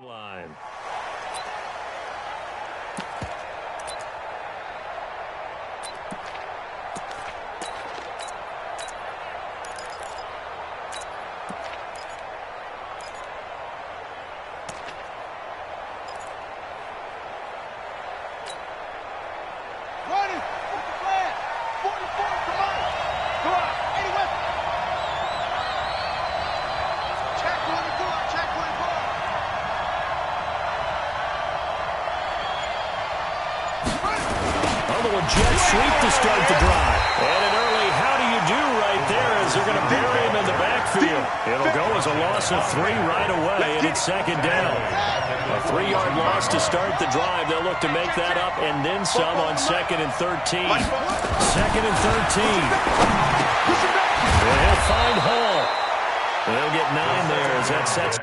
Line. Jet sweep to start the drive. And an early how do you do right there as they're going to bury him in the backfield. It'll go as a loss of 3 right away, and it's second down. A 3-yard loss to start the drive. They'll look to make that up and then some on 2nd and 13. 2nd and 13. And he'll find Hall. They'll get 9 there as that sets.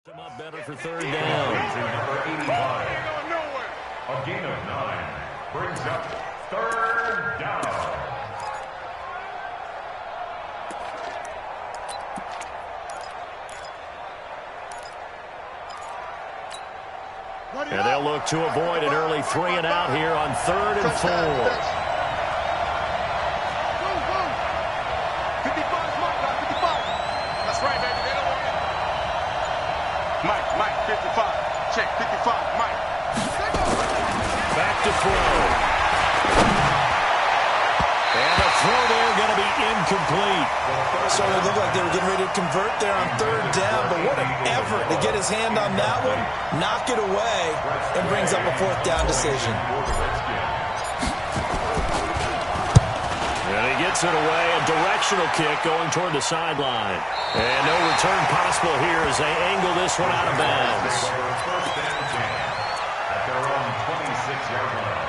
Come up better for third down. Number 85. A gain of 9 brings up third down. And they'll look to avoid an early 3 and out here on 3rd and 4. Mike, 55. Check, 55, Mike. Back to throw. And a throw there going to be incomplete. So it looked like they were getting ready to convert there on 3rd down, but what an effort to get his hand on that one, knock it away, and brings up a 4th down decision. And he gets it away, a directional kick going toward the sideline. And no return possible here as they angle this one out of bounds. First and 10 at their own 26-yard line.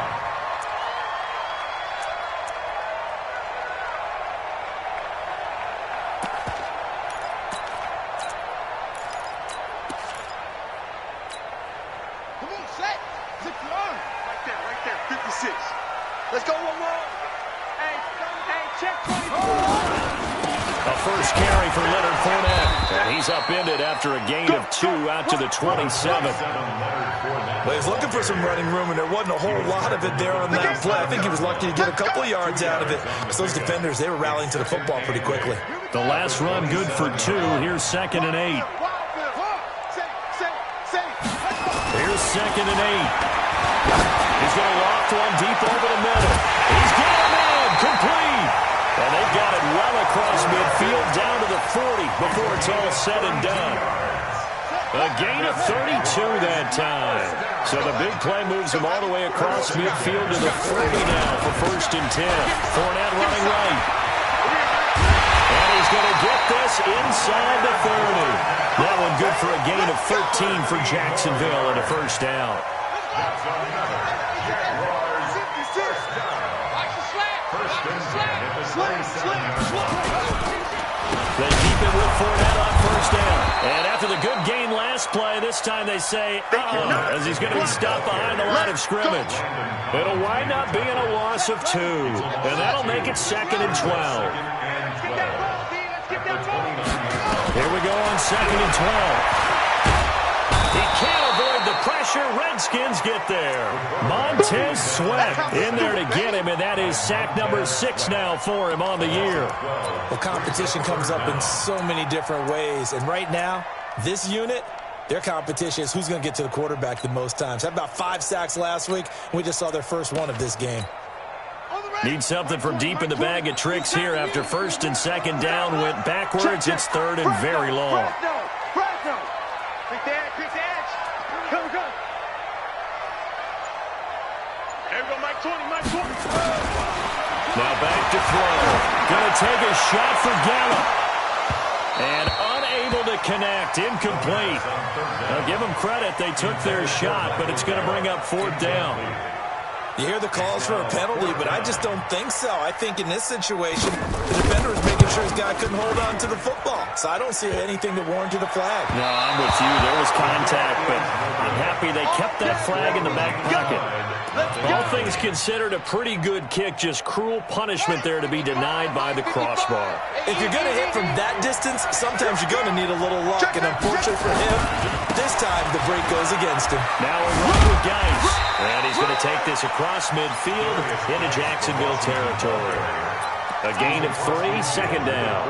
Come on, set. Zip your arm. Right there, 56. Let's go, one more. Hey, check 24. A first carry for Leonard Fournette. And he's upended after a gain of 2 out to the 27. Well, he's looking for some running room, and there wasn't a whole lot of it there on that play. I think he was lucky to get a couple of yards out of it. Because those defenders, they were rallying to the football pretty quickly. The last run good for 2. Here's 2nd and 8. Here's 2nd and 8. He's going to loft one deep over the middle. He's got him in. Complete. And they've got it well across midfield down to the 40 before it's all said and done. A gain of 32 that time. So the big play moves him all the way across midfield to the 40 now for 1st and 10. Fournette running right. And he's going to get this inside the 30. That one good for a gain of 13 for Jacksonville and a 1st down. That's another Jaguars first down. First and 10 at the 27-yard line. They keep it with Fournette on 1st down. And after the good gain last play, this time they say, as he's going to be stopped behind the line of scrimmage. It'll wind up being a loss of 2. And that'll make it 2nd and 12. Here we go on 2nd and 12. He can't avoid the pressure. Redskins get there. Montez Sweat in there to get him, and that is sack number 6 now for him on the year. Well, competition comes up in so many different ways. And right now, this unit, their competition is who's going to get to the quarterback the most times. Had about 5 sacks last week. We just saw their first one of this game. Need something from deep in the bag of tricks here after 1st and 2nd down went backwards. It's 3rd and very long. Now back to throw. Going to take a shot for Gallup. And unable unable to connect. Incomplete. Now, give them credit. They took their shot, but it's going to bring up fourth down. You hear the calls for a penalty, but I just don't think so. I think in this situation, the defender was making sure his guy couldn't hold on to the football. So I don't see anything that warranted a flag. No, I'm with you. There was contact, but I'm happy they kept that flag in the back pocket. All things considered, a pretty good kick. Just cruel punishment there to be denied by the crossbar. If you're going to hit from that distance, sometimes you're going to need a little luck. And unfortunately for him, this time the break goes against him. Now a run with Geis. And he's going to take this across midfield into Jacksonville territory. A gain of 3, second down.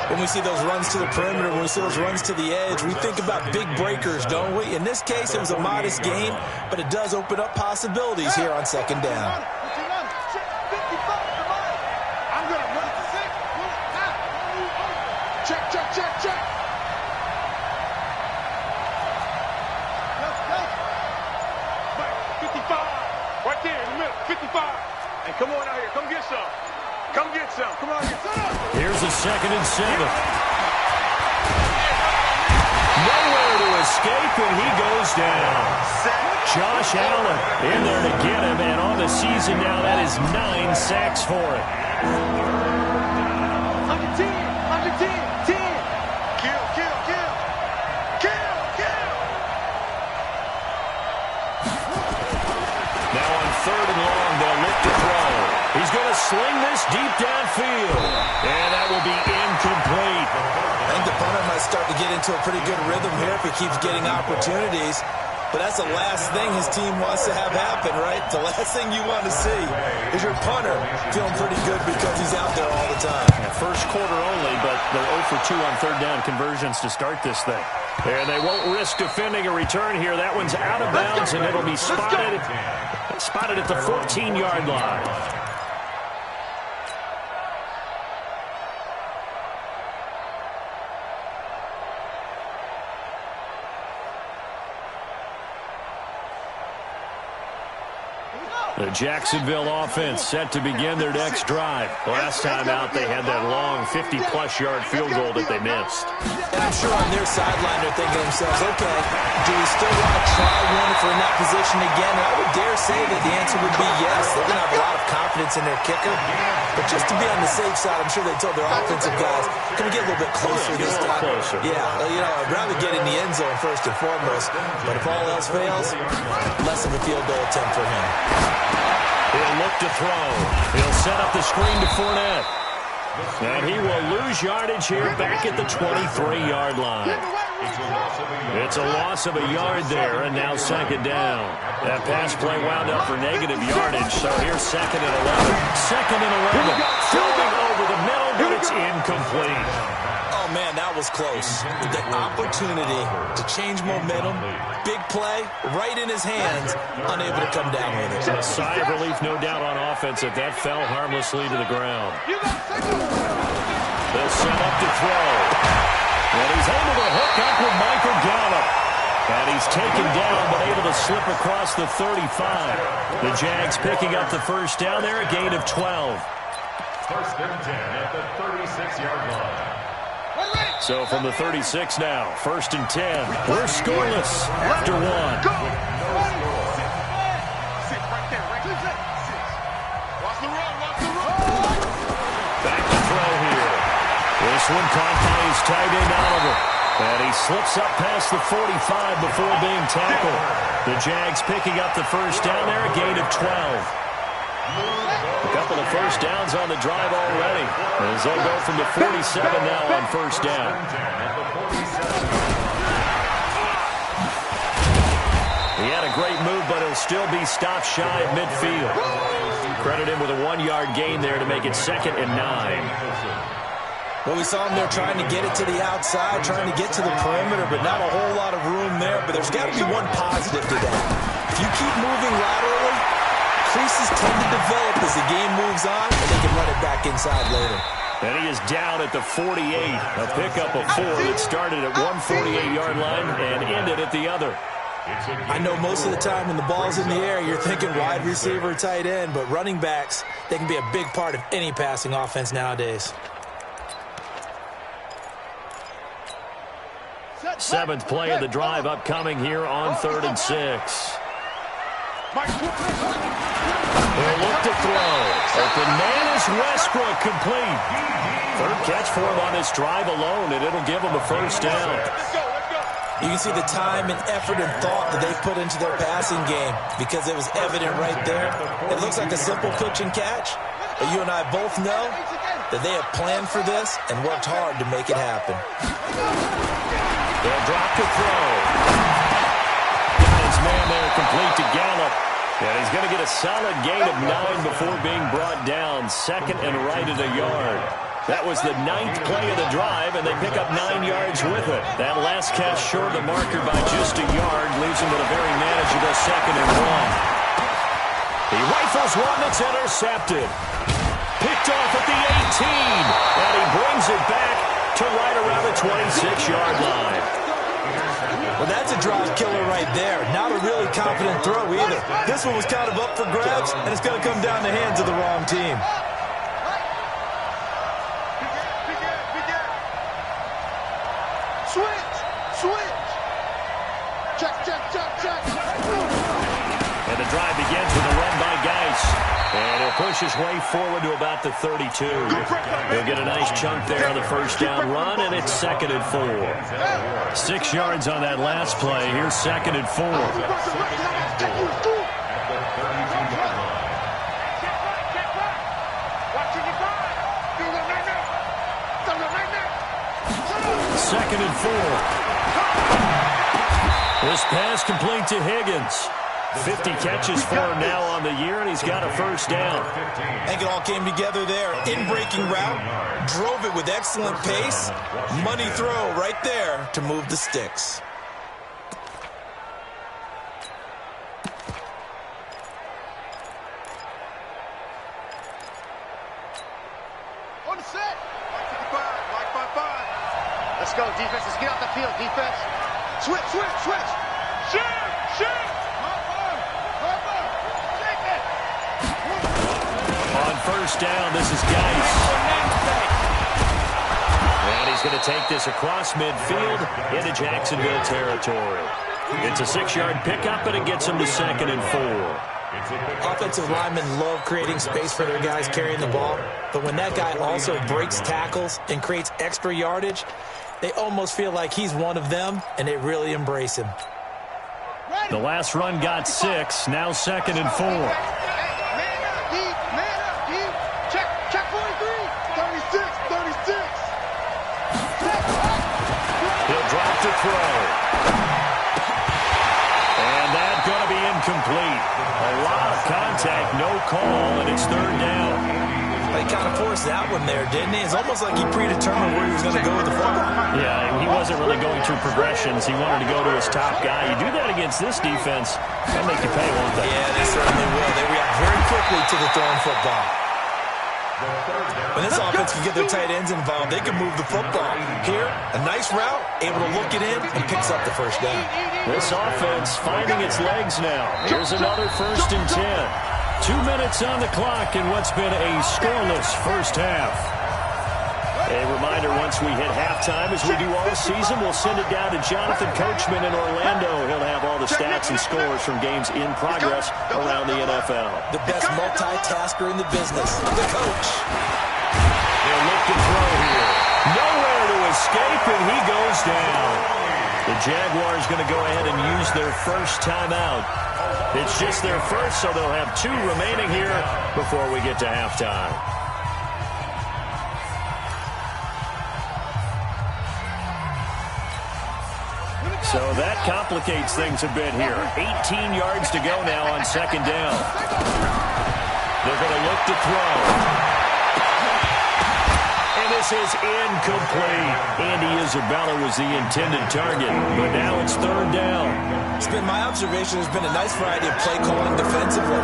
When we see those runs to the perimeter, when we see those runs to the edge, we think about big breakers, don't we? In this case, it was a modest gain, but it does open up possibilities here on second down. I'm going to run to 6. Check, check, check, check. Right there in the middle, 55. And come on out here, come get some. Come get some. Come on here. Here's a 2nd and 7. Nowhere to escape, and he goes down. Josh Allen in there to get him, and on the season now, that is 9 sacks for him. Under 10, under 10, 10. Kill, kill, kill. Kill, kill. Now on 3rd and long, they'll look to throw. He's going to sling this deep downfield, and that will be incomplete. I think the punter might start to get into a pretty good rhythm here if he keeps getting opportunities. But that's the last thing his team wants to have happen, right? The last thing you want to see is your punter feeling pretty good because he's out there all the time. Yeah, first quarter only, but they're 0 for 2 on 3rd down conversions to start this thing. And they won't risk defending a return here. That one's out of bounds, and it'll be spotted at the 14-yard line. The Jacksonville offense set to begin their next drive. Last time out, they had that long 50-plus yard field goal that they missed. And I'm sure on their sideline they're thinking to themselves, okay, do we still want to try one if we're in that position again? And I would dare say that the answer would be yes. They're going to have a lot of confidence in their kicker. But just to be on the safe side, I'm sure they told their offensive guys, can we get a little bit closer this time? Closer. Yeah, you know, I'd rather get in the end zone first and foremost. But if all else fails, less of a field goal attempt for him. He'll look to throw. He'll set up the screen to Fournette. And he will lose yardage here back at the 23-yard line. It's a loss of a yard there, and now 2nd down. That pass play wound up for negative yardage, so here's 2nd and 11. 2nd and 11. Throwing over the middle, but it's incomplete. Oh, man, that was close. The opportunity to change momentum, big play, right in his hands, unable to come down with it. A sigh of relief, no doubt, on offense if that fell harmlessly to the ground. They'll set up to throw. And he's able to hook up with Michael Gallup. And he's taken down, but able to slip across the 35. The Jags picking up the first down there, a gain of 12. 1st and 10 at the 36-yard line. So from the 36 now, 1st and 10. We're scoreless after 1. Go! 6 right there, right there. 6. Watch the run, watch the run. Back to throw here. This one caught by his tight end Oliver. And he slips up past the 45 before being tackled. The Jags picking up the first down there, a gain of 12. A couple of first downs on the drive already. As they'll go from the 47 now on first down. He had a great move, but he'll still be stopped shy of midfield. Credit him with a 1-yard gain there to make it 2nd and 9. Well, we saw him there trying to get it to the outside, trying to get to the perimeter, but not a whole lot of room there. But there's got to be one positive to that. If you keep moving laterally, creases tend to develop as the game moves on, and they can run it back inside later. And he is down at the 48. A pickup of 4 that started at one 48-yard line and ended at the other. I know most of the time when the ball's in the air, you're thinking wide receiver, tight end, but running backs, they can be a big part of any passing offense nowadays. Seventh play of the drive upcoming here on 3rd and 6. They'll look to throw. Open man is Westbrook, complete. Third catch for him on this drive alone, and it'll give him a first down. You can see the time and effort and thought that they put into their passing game because it was evident right there. It looks like a simple pitch and catch, but you and I both know that they have planned for this and worked hard to make it happen. They'll drop to throw. Got his man there, complete to Gallup. And he's going to get a solid gain of 9 before being brought down. Second and right at a yard. That was the 9th play of the drive, and they pick up 9 yards with it. That last catch short of the marker by just a yard leaves him with a very manageable 2nd and 1. He rifles one that's intercepted. Picked off at the 18, and he brings it back to right around the 26-yard line. Well, that's a drive killer right there. Not a really confident throw either. This one was kind of up for grabs, and it's going to come down the hands of the wrong team. Switch. Check. And the drive begins with a run by Geis. And he'll push his way forward to about the 32. He'll get a nice chunk there on the first down run, and it's 2nd and 4. 6 yards on that last play. Here's 2nd and 4. Second and 4. This pass complete to Higgins. 50 catches for him now on the year, and he's got a first down. I think it all came together there. In-breaking route, drove it with excellent pace. Money throw right there to move the sticks. On the set. Like by 5. Let's go, defense. Let's get out the field, defense. Switch. Shoot. On first down, this is Geis. And he's going to take this across midfield into Jacksonville territory. It's a 6-yard pickup, and it gets him to 2nd and 4. Offensive linemen love creating space for their guys carrying the ball, but when that guy also breaks tackles and creates extra yardage, they almost feel like he's one of them, and they really embrace him. The last run got 6, now 2nd and 4. Man up, deep. Check 43. 36. He'll drop to throw. And that's going to be incomplete. A lot of contact, no call, and it's 3rd down. He kind of forced that one there, didn't he? It's almost like he predetermined where he was going to go with the football. Yeah, he wasn't really going through progressions. He wanted to go to his top guy. You do that against this defense, they'll make you pay, won't they? Yeah, they certainly will. They react very quickly to the thrown football. When this offense can get their tight ends involved, they can move the football. Here, a nice route, able to look it in, and picks up the first down. This offense finding its legs now. Here's another 1st and 10. 2 minutes on the clock in what's been a scoreless first half. A reminder, once we hit halftime, as we do all season, we'll send it down to Jonathan Coachman in Orlando. He'll have all the stats and scores from games in progress around the NFL. The best multitasker in the business, the coach. They'll look to throw here. Nowhere to escape, and he goes down. The Jaguars going to go ahead and use their first timeout. It's just their first, so they'll have 2 remaining here before we get to halftime. So that complicates things a bit here. 18 yards to go now on 2nd down. They're going to look to throw. And this is incomplete. Andy Isabella was the intended target, but now it's 3rd down. It's been my observation. There's been a nice variety of play calling defensively.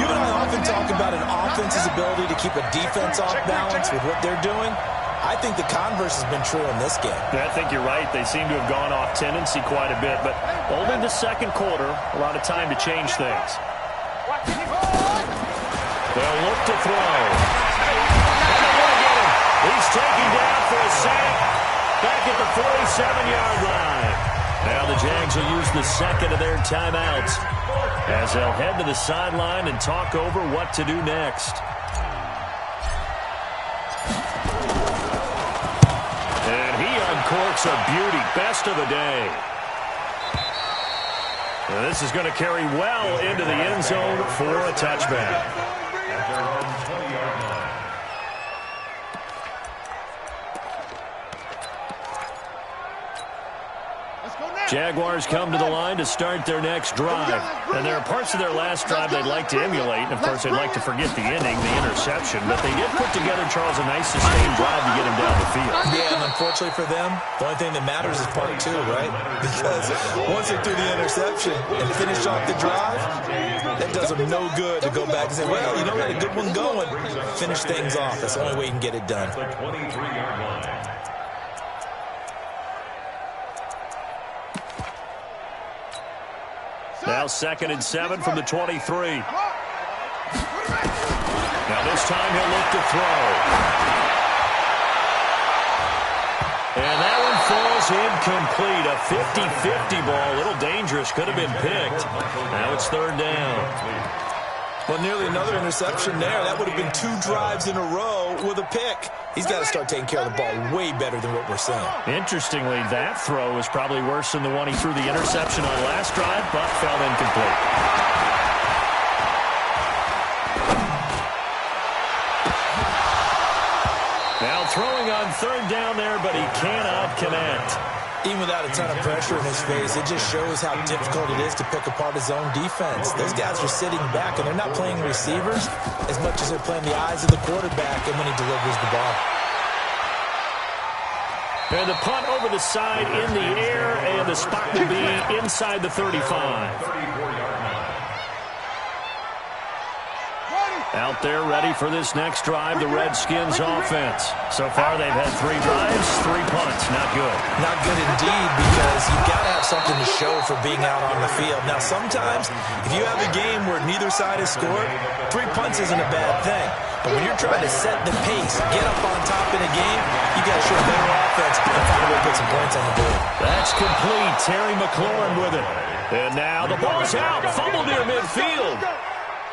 You and I often talk about an offense's ability to keep a defense off balance with what they're doing. I think the converse has been true in this game. I think you're right. They seem to have gone off tendency quite a bit, but only the 2nd quarter, a lot of time to change things. They'll look to throw. And they want to get him. He's taken down for a sack. back at the 47-yard line. Now the Jags will use the second of their timeouts as they'll head to the sideline and talk over what to do next. And he uncorks a beauty. Best of the day. And this is going to carry well into the end zone for a touchback. At their own 20-yard line. Jaguars come to the line to start their next drive. And there are parts of their last drive they'd like to emulate. And, of course, they'd like to forget the ending, the interception. But they did put together, Charles, a nice sustained drive to get him down the field. Yeah, and unfortunately for them, the only thing that matters is part two, right? Because once they threw the interception and finished off the drive, that does them no good to go back and say, well, you know, got a good one going. Finish things off. That's the only way you can get it done. The 23-yard line. Now 2nd and 7 from the 23. Now this time he'll look to throw. And that one falls incomplete. A 50-50 ball. A little dangerous. Could have been picked. Now it's 3rd down. Well, nearly another interception there. That would have been 2 drives in a row with a pick. He's got to start taking care of the ball way better than what we're seeing. Interestingly, that throw is probably worse than the one he threw the interception on last drive, but fell incomplete. Now throwing on 3rd down there, but he cannot connect. Even without a ton of pressure in his face, it just shows how difficult it is to pick apart his own defense. Those guys are sitting back, and they're not playing receivers as much as they're playing the eyes of the quarterback and when he delivers the ball. And the punt over the side in the air, and the spot will be inside the 35. 34-yard line. Out there ready for this next drive, the Redskins offense. So far they've had 3 drives, 3 punts. Not good. Not good indeed, because you've got to have something to show for being out on the field. Now, sometimes, if you have a game where neither side has scored, 3 punts isn't a bad thing. But when you're trying to set the pace, get up on top in a game, you got to show better offense and find a way to put some points on the board. That's complete. Terry McLaurin with it. And now the ball's out. Fumble near midfield.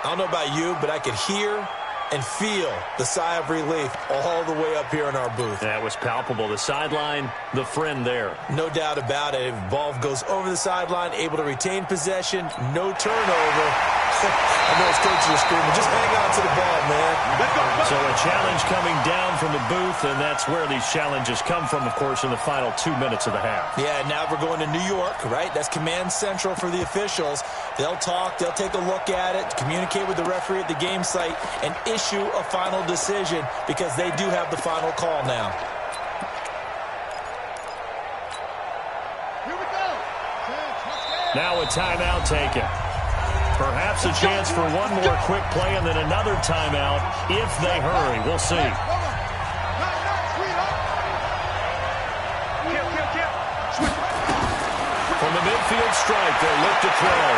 I don't know about you, but I could hear and feel the sigh of relief all the way up here in our booth. That was palpable. The sideline, the friend there. No doubt about it. If the ball goes over the sideline, able to retain possession, no turnover. I know his coaches are screaming, just hang on to the ball, man. So a challenge coming down from the booth, and that's where these challenges come from, of course, in the final 2 minutes of the half. Yeah, now we're going to New York, right? That's command central for the officials. They'll talk, they'll take a look at it, communicate with the referee at the game site, and issue a final decision because they do have the final call now. Here we go. Now a timeout taken. Perhaps a chance for one more quick play and then another timeout if they hurry. We'll see. From the midfield stripe, they'll look to throw.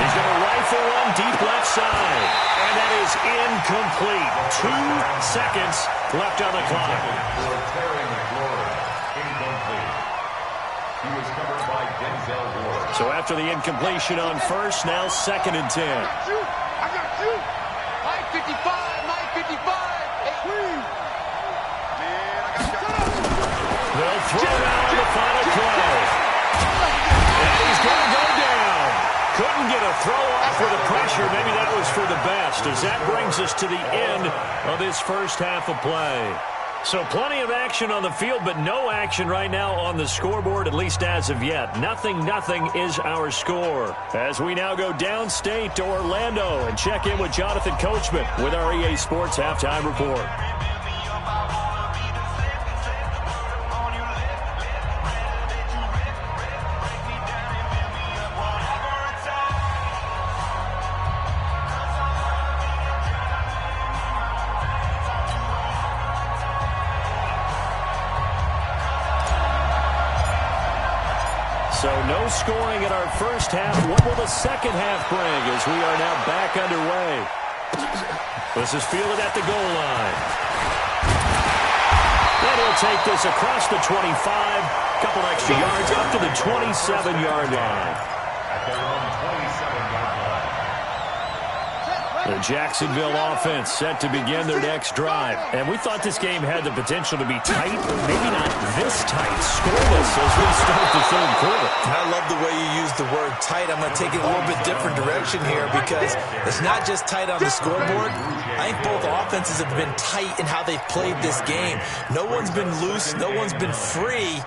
He's going to rifle one deep left side. And that is incomplete. 2 seconds left on the clock. For Terry McLaurin, incomplete. He was covered by Denzel Ward. So after the incompletion on first, now 2nd and 10. I got you. Mike 55, Mike 55. Hey, please. Man, I got you. They'll throw out the final play. And he's going to go down. Couldn't get a throw off with the pressure. Maybe that was for the best, as that brings us to the end of this first half of play. So plenty of action on the field, but no action right now on the scoreboard, at least as of yet. 0-0 is our score. As we now go downstate to Orlando and check in with Jonathan Coachman with our EA Sports Halftime Report. So no scoring in our first half. What will the second half bring as we are now back underway? This is fielded at the goal line. And able to take this across the 25, couple extra yards up to the 27-yard line. At their own 27-yard line. The Jacksonville offense set to begin their next drive. And we thought this game had the potential to be tight, but maybe not this tight, scoreless as we start the third quarter. And I love the way you use the word tight. I'm going to take it a little bit different direction here because it's not just tight on the scoreboard. I think both offenses have been tight in how they've played this game. No one's been loose. No one's been free.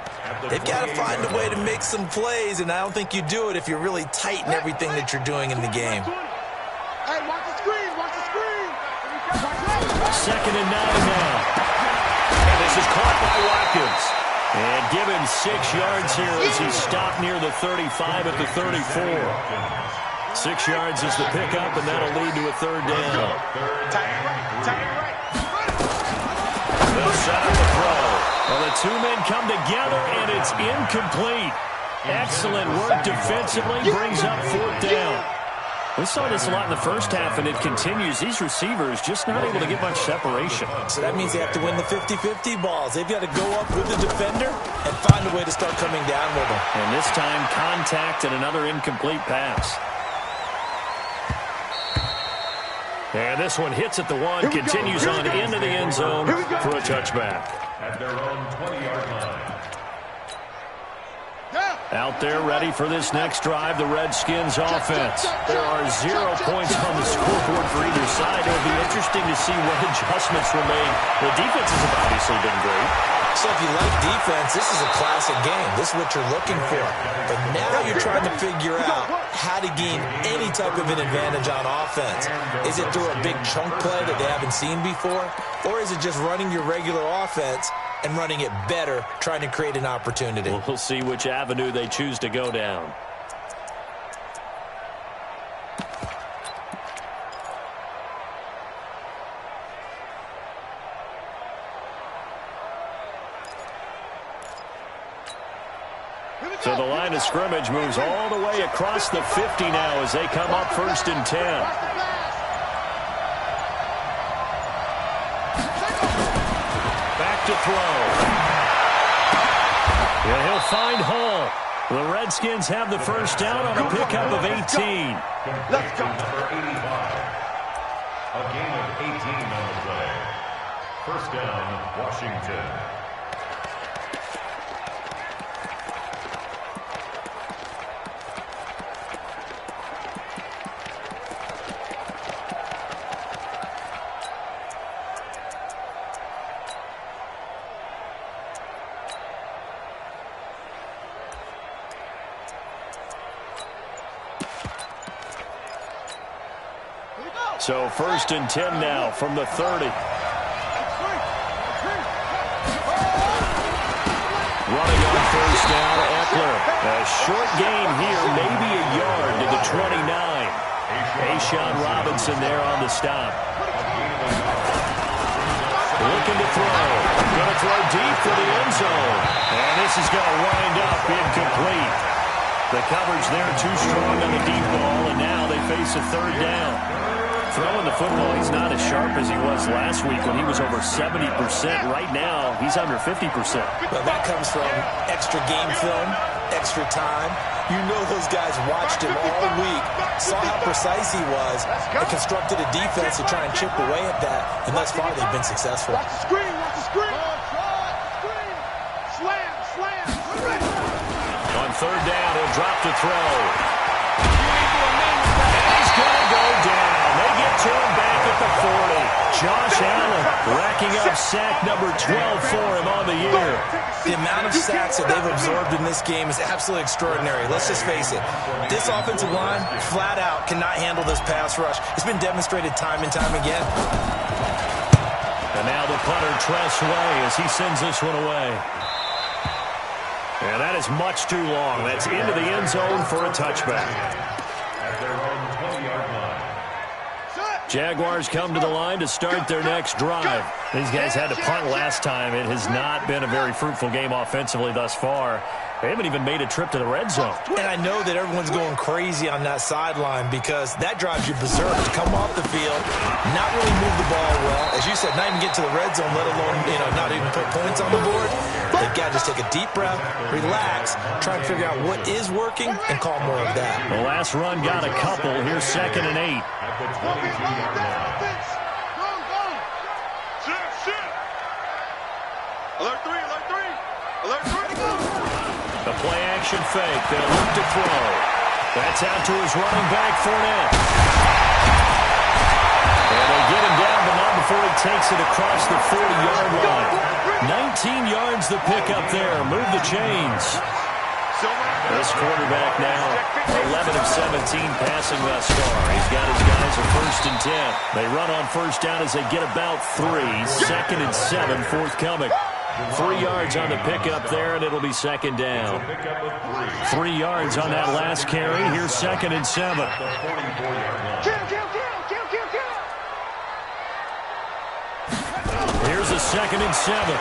They've got to find a way to make some plays, and I don't think you do it if you're really tight in everything that you're doing in the game. Hey, watch the screen, watch the screen. 2nd and 9 now. And this is caught by Watkins. And given 6 yards here as he stopped near the 35 at the 34. 6 yards is the pickup, and that'll lead to a third down. They'll set up the throw. Well, the two men come together, and it's incomplete. Excellent work defensively, brings up 4th down. We saw this a lot in the first half, and it continues. These receivers just not able to get much separation. So that means they have to win the 50-50 balls. They've got to go up with the defender and find a way to start coming down with them. And this time, contact and another incomplete pass. And this one hits at the 1, continues on into the end zone for a touchback. At their own 20-yard line. Out there ready for this next drive, the Redskins offense. There are 0 points on the scoreboard for either side. It'll be interesting to see what adjustments were made. The defenses have obviously been great. So if you like defense, this is a classic game. This is what you're looking for. But now you're trying to figure out how to gain any type of an advantage on offense. Is it through a big chunk play that they haven't seen before? Or is it just running your regular offense and running it better, trying to create an opportunity? We'll see which avenue they choose to go down. So the line of scrimmage moves all the way across the 50 now as they come up 1st and 10. Back to throw. And he'll find Hall. The Redskins have the first down on a pickup of 18. Let's go. Number 85. A game of 18 on the play. First down, Washington. So 1st and 10 now from the 30. Running on 1st down, Eckler. A short gain here, maybe a yard to the 29. A'Shawn Robinson there on the stop. Looking to throw. Going to throw deep for the end zone. And this is going to wind up incomplete. The coverage there too strong on the deep ball, and now they face a third down. Throwing the football, he's not as sharp as he was last week when he was over 70%. Right now, he's under 50%. Well, that comes from extra game film, extra time. You know those guys watched him all week, saw how precise he was, and constructed a defense to try and chip away at that, and thus far they've been successful. Watch the screen, watch the screen. Slam, slam. On 3rd down, he'll drop to throw. And he's going to go down. They get to him back at the 40. Josh Allen racking up sack number 12 for him on the year. The amount of sacks that they've absorbed in this game is absolutely extraordinary. Let's just face it. This offensive line, flat out, cannot handle this pass rush. It's been demonstrated time and time again. And now the punter, Tress Way, as he sends this one away. And that is much too long. That's into the end zone for a touchback. At their own 20-yard line. Jaguars come to the line to start their next drive. These guys had to punt last time. It has not been a very fruitful game offensively thus far. They haven't even made a trip to the red zone. And I know that everyone's going crazy on that sideline because that drives you berserk to come off the field, not really move the ball well. As you said, not even get to the red zone, let alone, not even put points on the board. They've got to just take a deep breath, relax, try and figure out what is working, and call more of that. The last run got a couple. Here's 2nd and 8. At the 22-yard line. Alert 3, alert 3. Alert 3. The play-action fake. They'll look to throw. That's out to his running back, Fournette. And they get him down, but not before he takes it across the 40-yard line. 19 yards the pickup there. Move the chains. This quarterback now, 11 of 17 passing thus far. He's got his guys at 1st and 10. They run on first down as they get about 3. 2nd and 7 forthcoming. 3 yards on the pickup there, and it'll be 2nd down. 3 yards on that last carry. Here's 2nd and 7. Here's a 2nd and 7.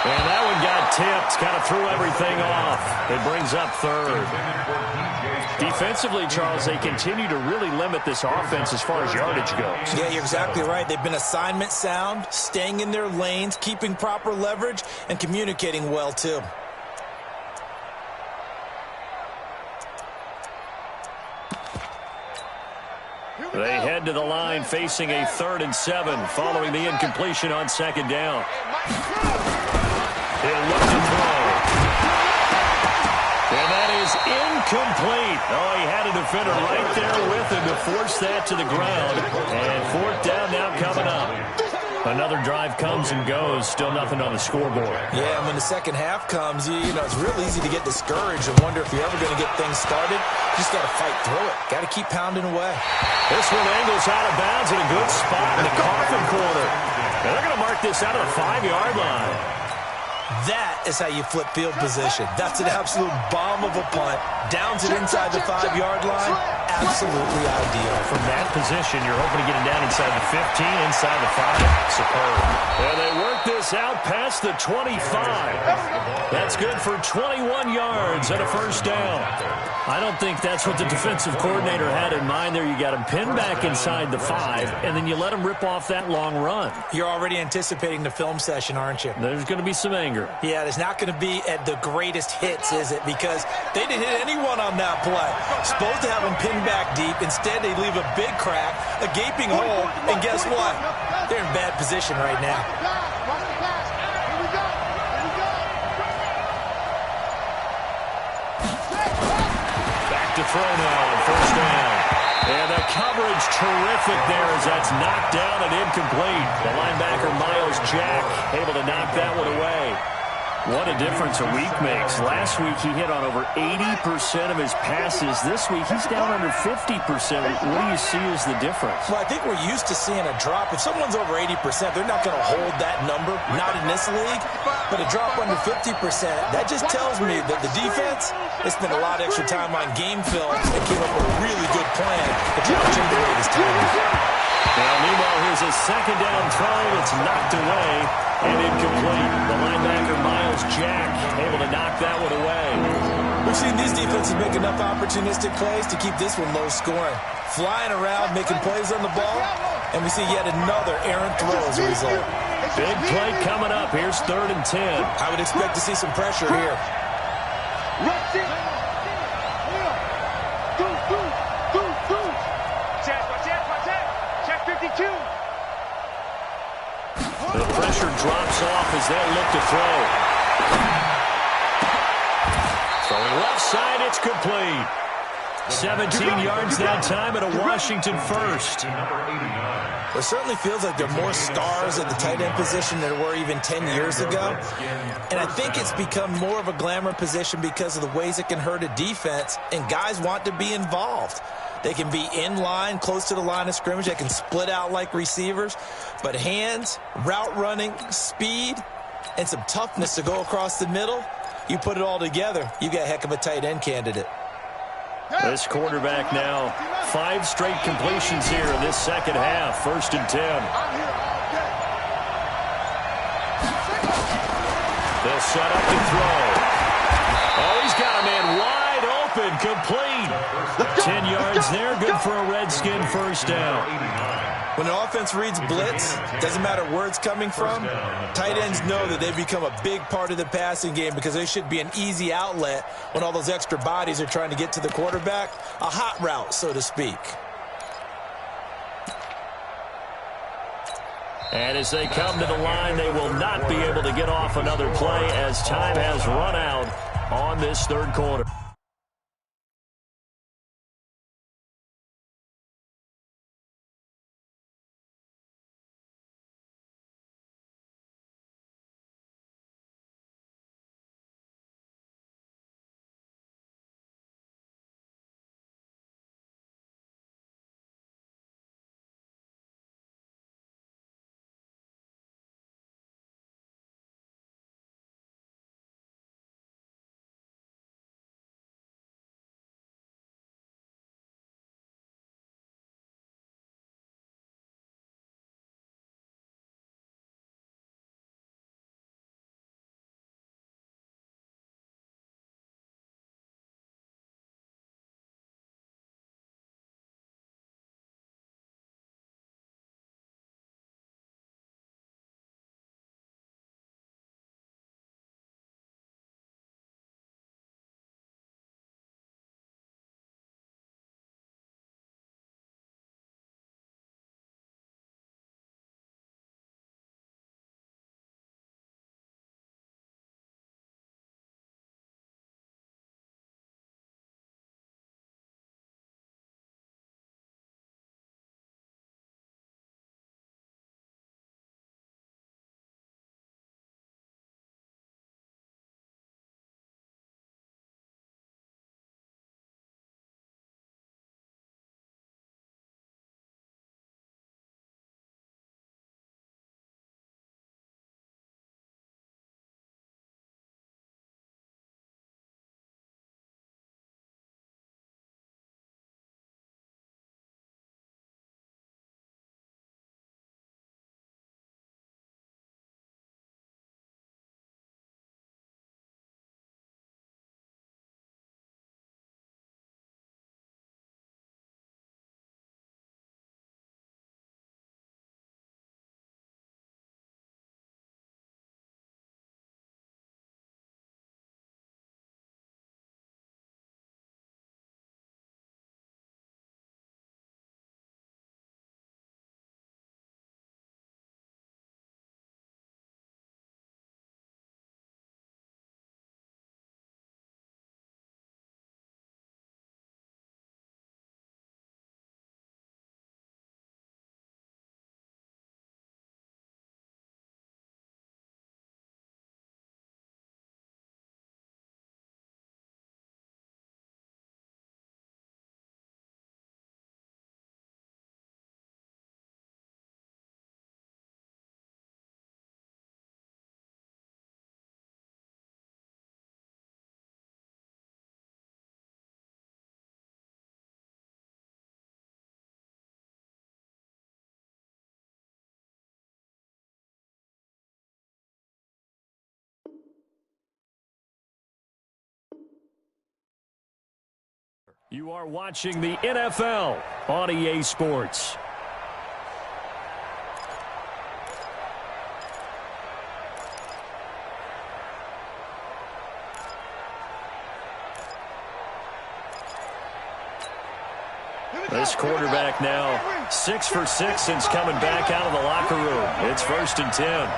And that one got tipped, kind of threw everything off. It brings up 3rd. Defensively, Charles, they continue to really limit this offense as far as yardage goes. Yeah, you're exactly right. They've been assignment sound, staying in their lanes, keeping proper leverage, and communicating well, too. They head to the line facing a 3rd and 7 following the incompletion on 2nd down. He'll look to throw. And that is incomplete. Oh, he had a defender right there with him to force that to the ground. And 4th down now coming up. Another drive comes and goes. Still nothing on the scoreboard. Yeah, and when the second half comes, it's real easy to get discouraged and wonder if you're ever going to get things started. You just got to fight through it. Got to keep pounding away. This one angles out of bounds in a good spot in the coffin corner. And they're going to mark this out of the 5-yard line. That is how you flip field position. That's an absolute bomb of a punt. Downs it inside the 5-yard line. Absolutely ideal. From that position, you're hoping to get it down inside the 15, inside the 5. Superb. And they work this out past the 25. That's good for 21 yards and a 1st down. I don't think that's what the defensive coordinator had in mind there. You got him pinned back inside the 5, and then you let him rip off that long run. You're already anticipating the film session, aren't you? There's going to be some anger. Yeah, there's not going to be at the greatest hits, is it? Because they didn't hit anyone on that play. Supposed to have him pinned back deep. Instead, they leave a big crack, a gaping hole, and guess what? They're in bad position right now. Back to throw now on 1st down. And the coverage terrific there as that's knocked down and incomplete. The linebacker, Miles Jack, able to knock that one away. What a difference a week makes. Last week, he hit on over 80% of his passes. This week, he's down under 50%. What do you see as the difference? Well, I think we're used to seeing a drop. If someone's over 80%, they're not going to hold that number, not in this league. But a drop under 50%, that just tells me that the defense, they spent a lot of extra time on game film and came up with a really good plan to try to generate this time. Well, meanwhile, here's a 2nd down throw that's knocked away and incomplete. The linebacker, Miles Jack, able to knock that one away. We've seen these defenses make enough opportunistic plays to keep this one low scoring. Flying around, making plays on the ball, and we see yet another errant throw as a result. Big play coming up. Here's 3rd and 10. I would expect to see some pressure here. The pressure drops off as they look to throw. Throwing left side, it's complete. 17 yards that time and a Washington 1st. It certainly feels like there are more stars at the tight end position than there were even 10 years ago. And I think it's become more of a glamour position because of the ways it can hurt a defense, and guys want to be involved. They can be in line, close to the line of scrimmage. They can split out like receivers. But hands, route running, speed, and some toughness to go across the middle, you put it all together, you got a heck of a tight end candidate. This quarterback now, 5 straight completions here in this 2nd half. 1st and 10. They'll set up to throw. Incomplete. 10 yards there, good for a Redskin first down. When an offense reads blitz, doesn't matter where it's coming from, tight ends know that they've become a big part of the passing game because they should be an easy outlet when all those extra bodies are trying to get to the quarterback. A hot route, so to speak. And as they come to the line, they will not be able to get off another play as time has run out on this third quarter. You are watching the NFL on EA Sports. This quarterback now 6 for 6 since coming back out of the locker room. It's 1st and 10.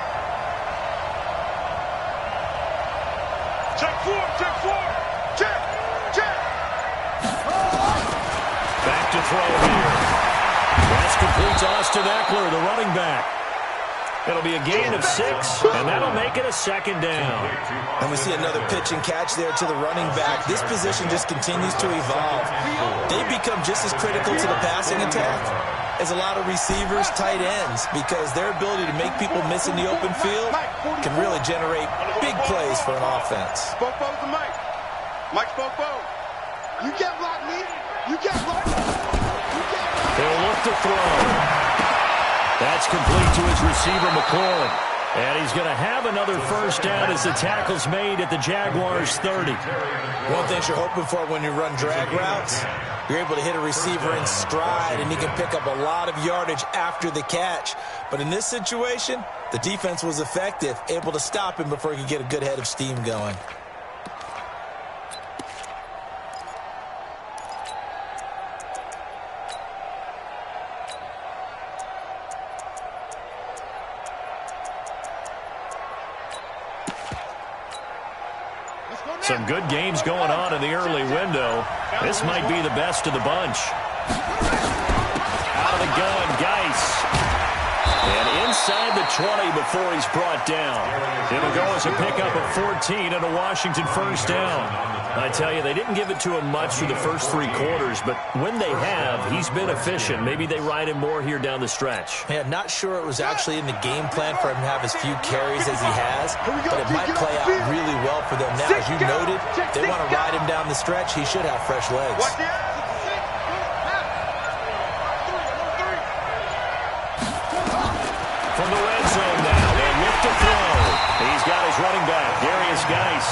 Check four. Check. Back to throw here. Pass complete to Austin Eckler, the running back. It'll be a gain of 6, and that'll make it a 2nd down. And we see another pitch and catch there to the running back. This position just continues to evolve. They become just as critical to the passing attack as a lot of receivers, tight ends, because their ability to make people miss in the open field can really generate big plays for an offense. Bobo's the Mike. Mike's Bobo. You can't block me. You can't block me. They'll look to throw. That's complete to his receiver, McLaurin. And he's going to have another first down as the tackle's made at the Jaguars' 30. One thing you're hoping for when you run drag routes, you're able to hit a receiver in stride, and he can pick up a lot of yardage after the catch. But in this situation, the defense was effective, able to stop him before he could get a good head of steam going. Some good games going on in the early window. This might be the best of the bunch. Out of the gun, Geis. And inside the 20 before he's brought down. It'll go as a pickup of 14 and a Washington first down. I tell you, they didn't give it to him much through the first 3 quarters, but when they have, he's been efficient. Maybe they ride him more here down the stretch. Yeah, not sure it was actually in the game plan for him to have as few carries as he has, but it might play out really well for them now. As you noted, they want to ride him down the stretch. He should have fresh legs. From the red zone now, and with the throw. He's got his running back, Darius Geis.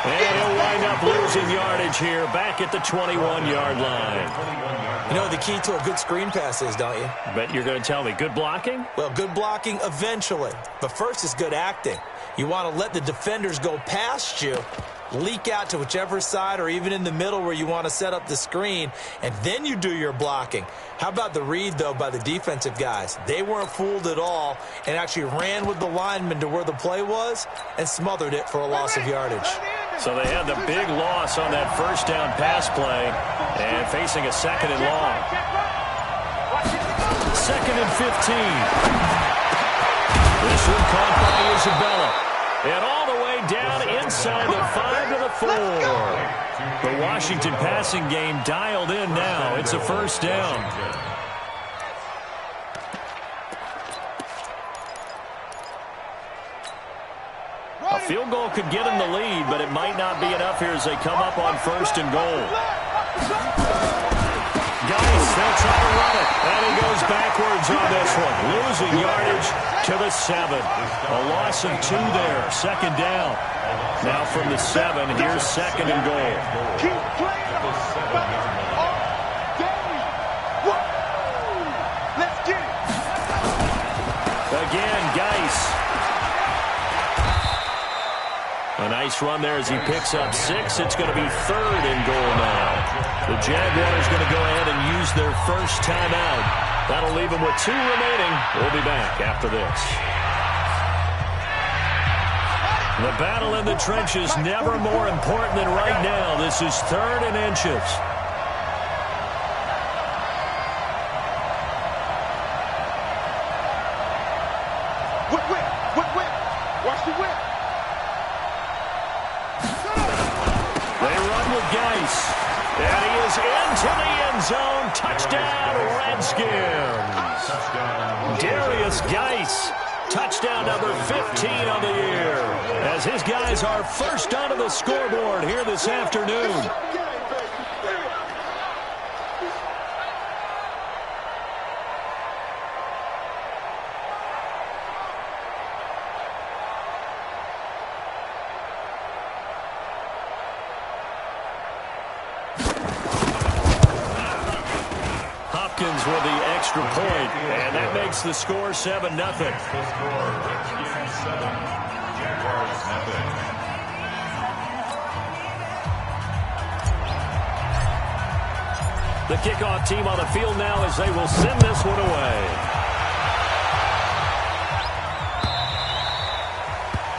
And he'll wind up losing yardage here back at the 21-yard line. You know the key to a good screen pass is, don't you? Bet you're going to tell me good blocking? Well, good blocking eventually. But first is good acting. You want to let the defenders go past you, leak out to whichever side or even in the middle where you want to set up the screen, and then you do your blocking. How about the read, though, by the defensive guys? They weren't fooled at all and actually ran with the lineman to where the play was and smothered it for a loss of yardage. So they had the big loss on that first down pass play and facing a second and long. 2nd and 15. This one caught by Isabella. And all the way down inside the 5 to the 4. The Washington passing game dialed in now. It's a first down. A field goal could get him the lead, but it might not be enough here as they come up on 1st and goal. Geis, they'll try to run it. And he goes backwards on this one. Losing yardage to the 7. A loss of 2 there. 2nd down. Now from the 7, here's 2nd and goal. Keep playing all day. Let's get it. Again, Geis. A nice run there as he picks up 6. It's going to be 3rd and goal now. The Jaguars going to go ahead and use their first timeout. That'll leave them with 2 remaining. We'll be back after this. The battle in the trenches never more important than right now. This is 3rd and inches. Whip. Watch the whip. Geis. And he is into the end zone. Touchdown, Redskins. Darius Geis. Touchdown number 15 on the year. As his guys are first onto the scoreboard here this afternoon. With the extra point, and that makes the score 7-0. The kickoff team on the field now as they will send this one away.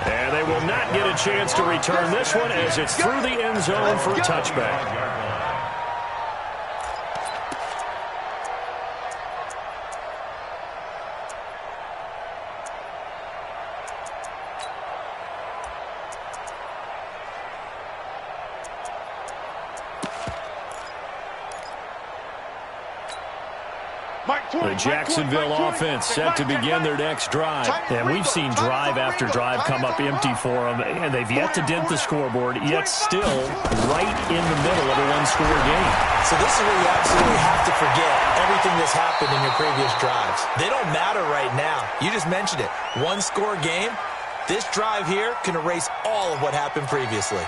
And they will not get a chance to return this one as it's through the end zone for a touchback. The Jacksonville offense set to begin their next drive. And we've seen drive after drive come up empty for them, and they've yet to dent the scoreboard, yet still right in the middle of a one-score game. So this is where you absolutely have to forget everything that's happened in your previous drives. They don't matter right now. You just mentioned it. One-score game. This drive here can erase all of what happened previously.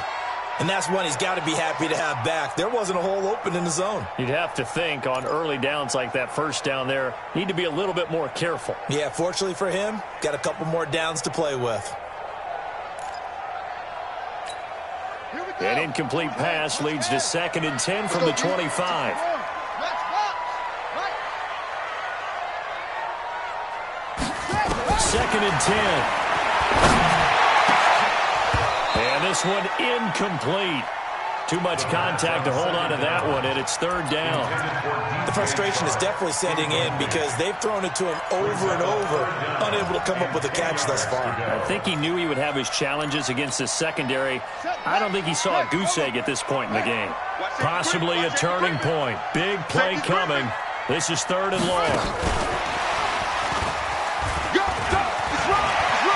And that's one he's got to be happy to have back. There wasn't a hole open in the zone. You'd have to think on early downs like that first down there, need to be a little bit more careful. Yeah, fortunately for him, got a couple more downs to play with. An incomplete pass leads to 2nd and 10 from the 25. Second and 10. And this one incomplete. Too much contact to hold on to that one, and it's 3rd down. The frustration is definitely setting in because they've thrown it to him over and over, unable to come up with a catch thus far. I think he knew he would have his challenges against his secondary. I don't think he saw a goose egg at this point in the game. Possibly a turning point. Big play coming. This is 3rd and long.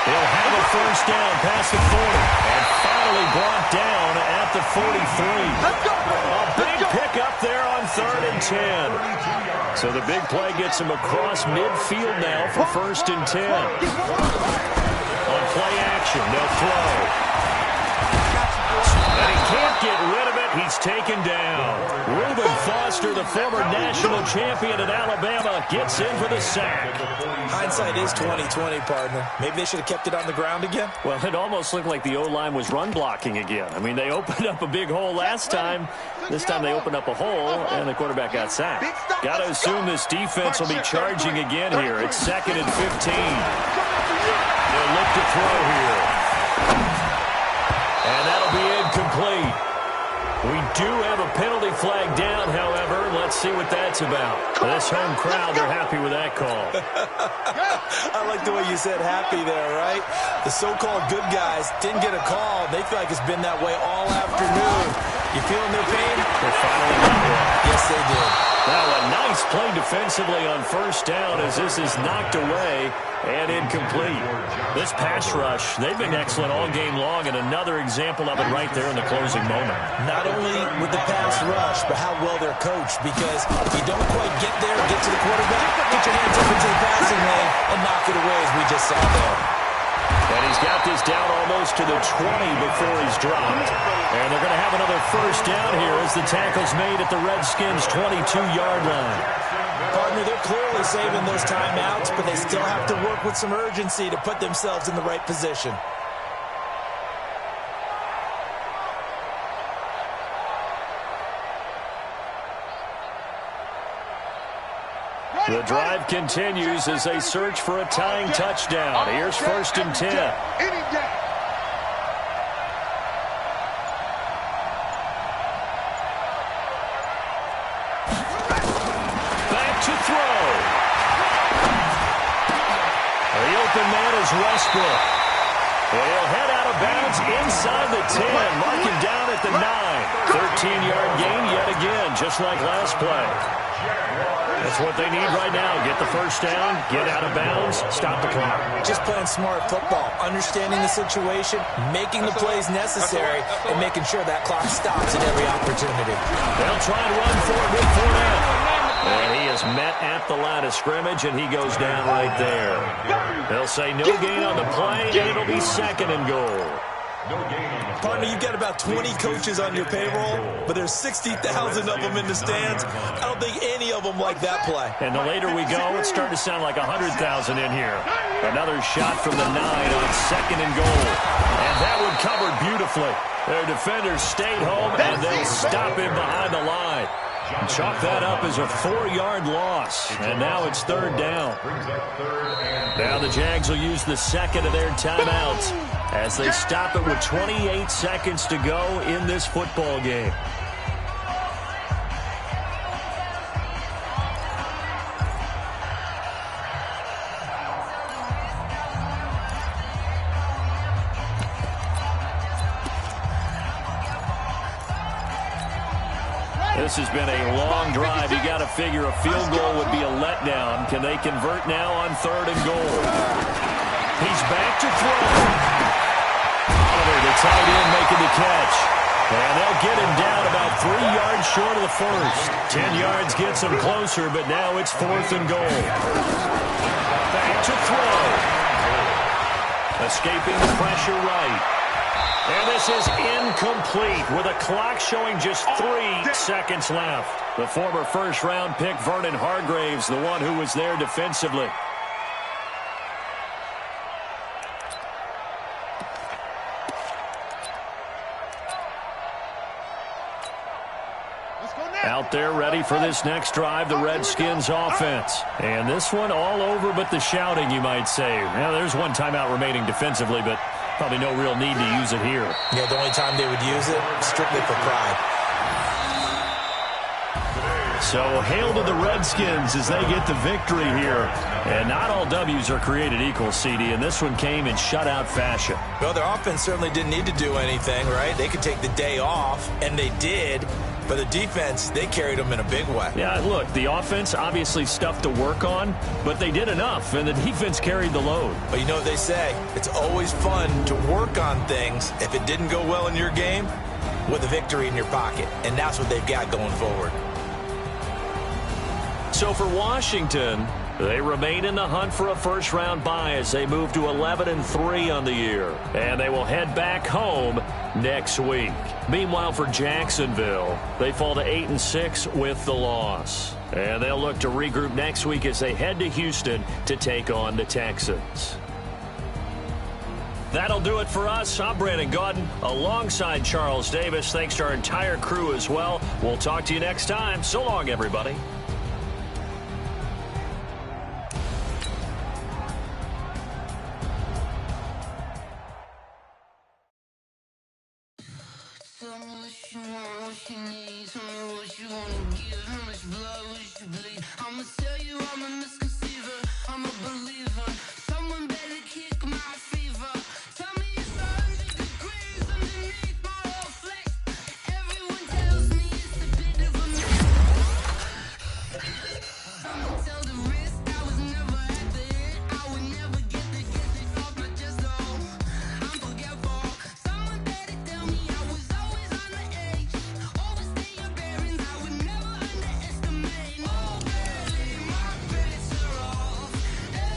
He'll have a first down past the 40 and finally brought down at the 43. A big pickup there on 3rd and 10. So the big play gets him across midfield now for 1st and 10. On play action, they'll throw. And he can't get rid of it. He's taken down. Reuben Foster, the former national champion at Alabama, gets in for the sack. Hindsight is 20/20, partner. Maybe they should have kept it on the ground again. Well, it almost looked like the O-line was run blocking again. I mean, they opened up a big hole last time. This time they opened up a hole, and the quarterback got sacked. Got to assume this defense will be charging again here. It's 2nd and 15. They'll look to throw here. And that'll be incomplete. We do have a penalty flag down, however. Let's see what that's about. This home crowd, they're happy with that call. I like the way you said happy there, right? The so-called good guys didn't get a call. They feel like it's been that way all afternoon. You feeling their pain? They're finally got one. Yes, they did. Now a nice play defensively on first down as this is knocked away and incomplete. This pass rush, they've been excellent all game long, and another example of it right there in the closing moment. Not only with the pass rush, but how well they're coached, because if you don't quite get there, get to the quarterback, get your hands up into the passing lane and knock it away as we just saw there. And he's got this down almost to the 20 before he's dropped. And they're going to have another first down here as the tackle's made at the Redskins' 22-yard line. Partner, they're clearly saving those timeouts, but they still have to work with some urgency to put themselves in the right position. The drive continues as they search for a tying touchdown. Here's 1st and 10. Back to throw. The open man is Westbrook. And he'll head out of bounds inside the 10. Mark him down at the 9. 13-yard gain yet again, just like last play. That's what they need right now. Get the first down, get out of bounds, stop the clock. Just playing smart football, understanding the situation, making the plays necessary, and making sure that clock stops at every opportunity. They'll try and run for it with Fournette. And he is met at the line of scrimmage, and he goes down right there. They'll say no gain on the play, and it'll be 2nd and goal. Partner, you've got about 20 coaches on your payroll, but there's 60,000 of them in the stands. I don't think any of them like that play. And the later we go, it's starting to sound like 100,000 in here. Another shot from the 9 on 2nd and goal. And that one covered beautifully. Their defenders stayed home, and they'll stop him behind the line. Chalk that up as a 4-yard loss. And now it's 3rd down. Now the Jags will use the second of their timeouts as they stop it with 28 seconds to go in this football game. This has been a long drive. You got to figure a field goal would be a letdown. Can they convert now on 3rd and goal? He's back to throw. Oliver, the tight end, making the catch. And they'll get him down about 3 yards short of the first. 10 yards gets them closer, but now it's 4th and goal. Back to throw. Escaping the pressure right. And this is incomplete with a clock showing just 3 seconds left. The former first-round pick, Vernon Hargraves, the one who was there defensively. Out there ready for this next drive, the Redskins offense. And this one all over but the shouting, you might say. Well, there's one timeout remaining defensively, but probably no real need to use it here. Yeah, the only time they would use it, strictly for pride. So hail to the Redskins as they get the victory here. And not all W's are created equal, CD, and this one came in shutout fashion. Well, their offense certainly didn't need to do anything, right? They could take the day off, and they did. But the defense, they carried them in a big way. Yeah, look, the offense obviously stuff to work on, but they did enough, and the defense carried the load. But you know what they say? It's always fun to work on things if it didn't go well in your game with a victory in your pocket. And that's what they've got going forward. So for Washington, they remain in the hunt for a first-round bye as they move to 11-3 on the year. And they will head back home next week. Meanwhile, for Jacksonville, they fall to 8-6 with the loss. And they'll look to regroup next week as they head to Houston to take on the Texans. That'll do it for us. I'm Brandon Gaudin alongside Charles Davis. Thanks to our entire crew as well. We'll talk to you next time. So long, everybody. I'ma tell you I'm a misconceiver, I'm a believer. Someone better kick my fever. Tell me it's 100 degrees underneath my whole flesh. Everyone tells me it's a bit of a mess. I'ma tell the risk I was never at the end. I would never get it off my chest, though. I'm forgetful. Someone better tell me I was always on the edge. Overstay your bearings, I would never underestimate. Oh, barely, my bets are off.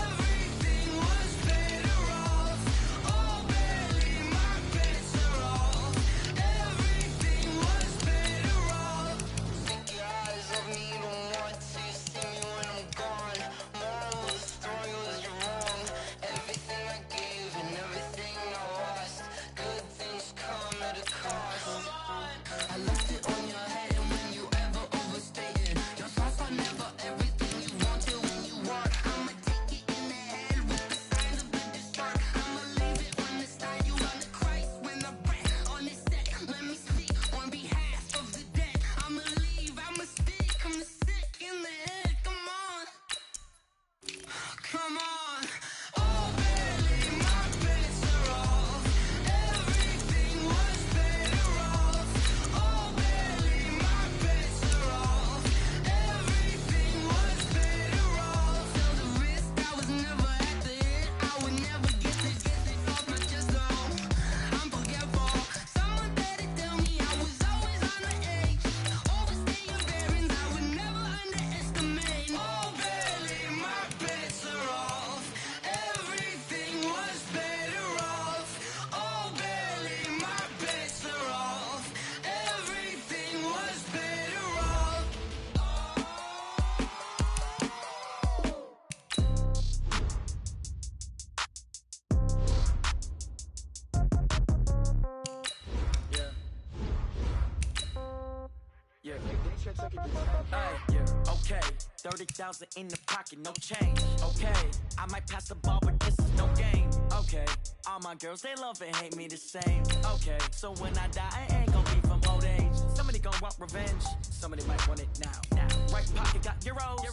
Everything was better off. Oh, barely, my bets are off. Everything was better off. Think your eyes of me don't want to see me when I'm gone. Moral of the story was you're wrong. Everything I gave and everything I lost. Good things come at a cost. I left it on your head, and when you ever overstay it, your thoughts are never everything you want till when you want. I'ma take it in the head with the signs of a dessert. I'ma leave it on the side. You run the Christ when I breath on this set. Let me speak on behalf of the dead. I'ma leave, I'ma speak. I'm the sick in the head. Come on, come on. Oh, barely, my bets are off. Everything was better off. Oh, barely, my bets are off. Everything was better off. Tell the risk I was never at the end. I would never get it off my chest, though. I'm forgetful. Someone better tell me I was always on the edge. Overstay your bearings, I would never underestimate. Oh, barely, my bets are off. Everything was better off. Oh, barely, my bets are off. Everything was better off. Yeah, okay. 30,000 in the pocket, no change. Okay, I might pass the ball, but this is no game. Okay, all my girls, they love and hate me the same. Okay, so when I die, I ain't gonna be from old age. Somebody gonna want revenge, somebody might want it now. Right pocket got euros,